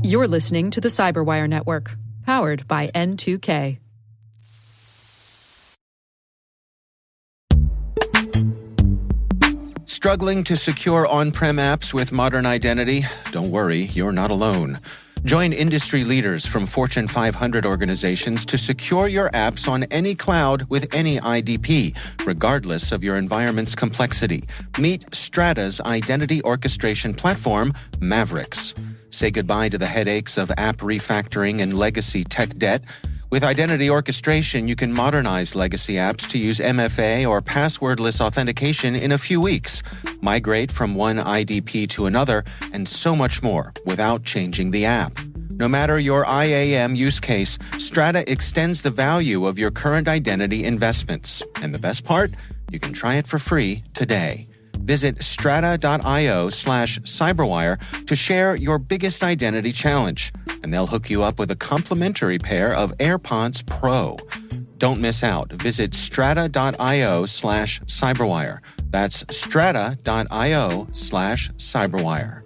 You're listening to the Cyberwire Network, powered by N2K. Struggling to secure on-prem apps with modern identity? Don't worry, you're not alone. Join industry leaders from Fortune 500 organizations to secure your apps on any cloud with any IDP, regardless of your environment's complexity. Meet Strata's identity orchestration platform, Mavericks. Say goodbye to the headaches of app refactoring and legacy tech debt. With identity orchestration, you can modernize legacy apps to use MFA or passwordless authentication in a few weeks, migrate from one IDP to another, and so much more without changing the app. No matter your IAM use case, Strata extends the value of your current identity investments. And the best part? You can try it for free today. Visit strata.io/cyberwire to share your biggest identity challenge, and they'll hook you up with a complimentary pair of AirPods Pro. Don't miss out. Visit strata.io/cyberwire. That's strata.io/cyberwire.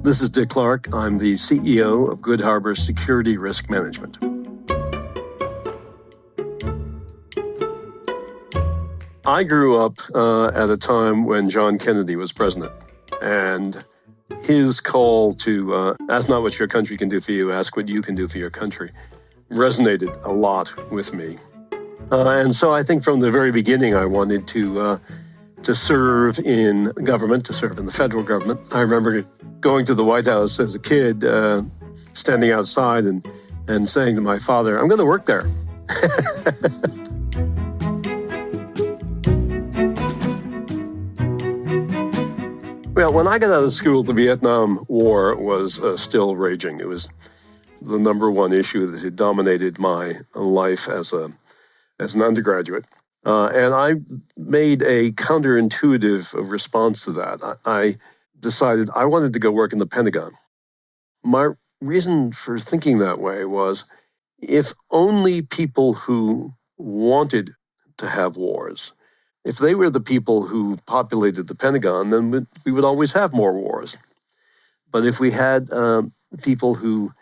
This is Dick Clarke. I'm the CEO of Good Harbor Security Risk Management. I grew up at a time when John Kennedy was president, and his call to ask not what your country can do for you, ask what you can do for your country, resonated a lot with me. And so I think from the very beginning, I wanted to serve in government, to serve in the federal government. I remember going to the White House as a kid, standing outside and saying to my father, I'm going to work there. Well, when I got out of school, the Vietnam War was still raging. It was the number one issue that had dominated my life as an undergraduate. And I made a counterintuitive response to that. I decided I wanted to go work in the Pentagon. My reason for thinking that way was if only people who wanted to have wars, if they were the people who populated the Pentagon, then we would always have more wars. But if we had people who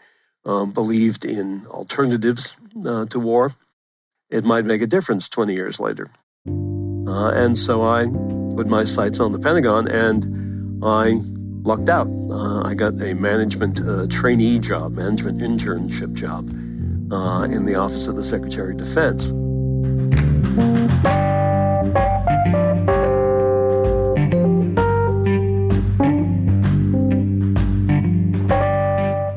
believed in alternatives to war, it might make a difference 20 years later. And so I put my sights on the Pentagon, and I lucked out. I got a management trainee job, management internship job in the Office of the Secretary of Defense.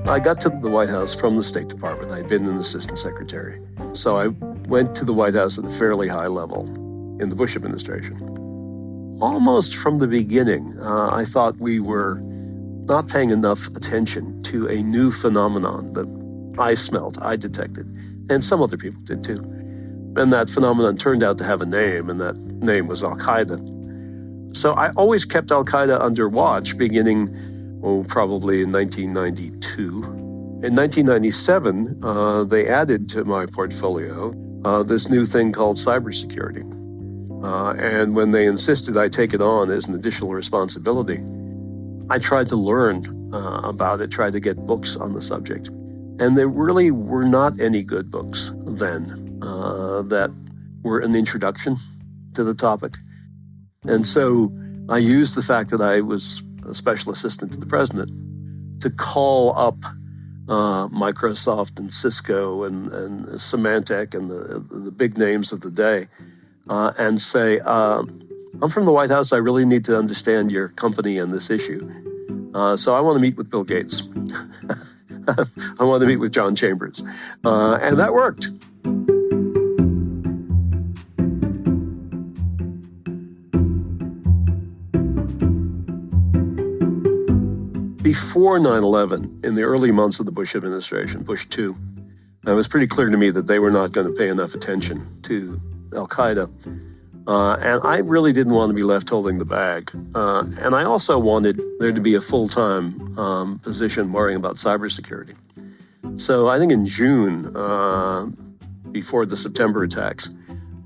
I got to the White House from the State Department. I'd been an assistant secretary. So I went to the White House at a fairly high level in the Bush administration. Almost from the beginning, I thought we were not paying enough attention to a new phenomenon that I smelled, I detected, and some other people did too. And that phenomenon turned out to have a name, and that name was Al-Qaeda. So I always kept Al-Qaeda under watch beginning, probably in 1992. In 1997, they added to my portfolio this new thing called cybersecurity. And when they insisted I take it on as an additional responsibility, I tried to learn about it, tried to get books on the subject. And there really were not any good books then that were an introduction to the topic. And so I used the fact that I was a special assistant to the president to call up Microsoft and Cisco and Symantec and the big names of the day and say, I'm from the White House. I really need to understand your company and this issue. So I want to meet with Bill Gates. I want to meet with John Chambers. And that worked. Before 9/11, in the early months of the Bush administration, Bush 2, it was pretty clear to me that they were not going to pay enough attention to Al-Qaeda. And I really didn't want to be left holding the bag. And I also wanted there to be a full-time position worrying about cybersecurity. So I think in June, before the September attacks,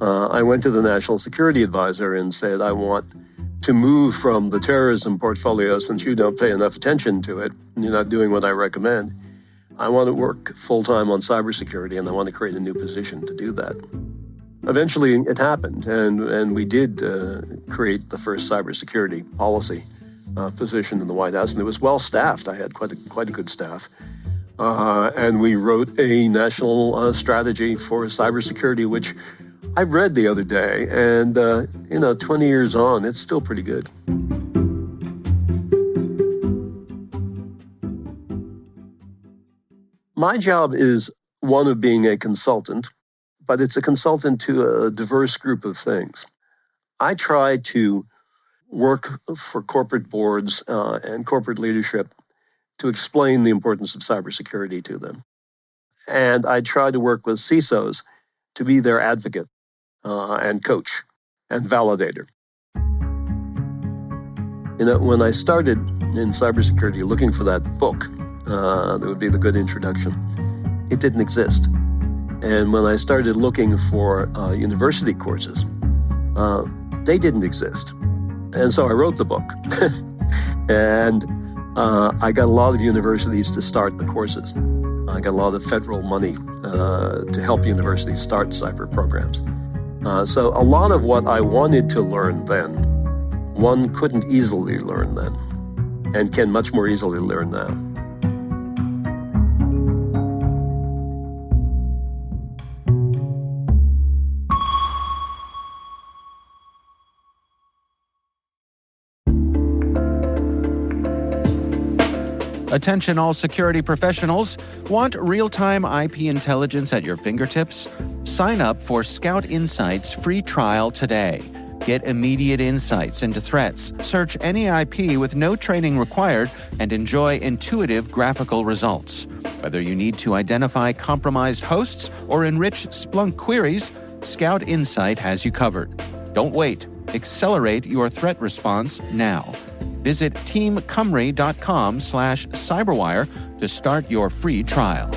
I went to the National Security Advisor and said, I want to move from the terrorism portfolio, since you don't pay enough attention to it, and you're not doing what I recommend. I want to work full-time on cybersecurity, and I want to create a new position to do that. Eventually, it happened, and we did create the first cybersecurity policy position in the White House, and it was well-staffed. I had quite a good staff. And we wrote a national strategy for cybersecurity, which I read the other day, and 20 years on, it's still pretty good. My job is one of being a consultant, but it's a consultant to a diverse group of things. I try to work for corporate boards and corporate leadership to explain the importance of cybersecurity to them. And I try to work with CISOs to be their advocate and coach and validator. When I started in cybersecurity looking for that book, that would be the good introduction, it didn't exist. And when I started looking for university courses, they didn't exist. And so I wrote the book. And I got a lot of universities to start the courses. I got a lot of federal money to help universities start cyber programs. So a lot of what I wanted to learn then, one couldn't easily learn then, and can much more easily learn now. Attention all security professionals. Want real-time IP intelligence at your fingertips? Sign up for Scout Insight's free trial today. Get immediate insights into threats, search any IP with no training required, and enjoy intuitive graphical results. Whether you need to identify compromised hosts or enrich Splunk queries, Scout Insight has you covered. Don't wait. Accelerate your threat response now. Visit teamcumry.com/cyberwire to start your free trial.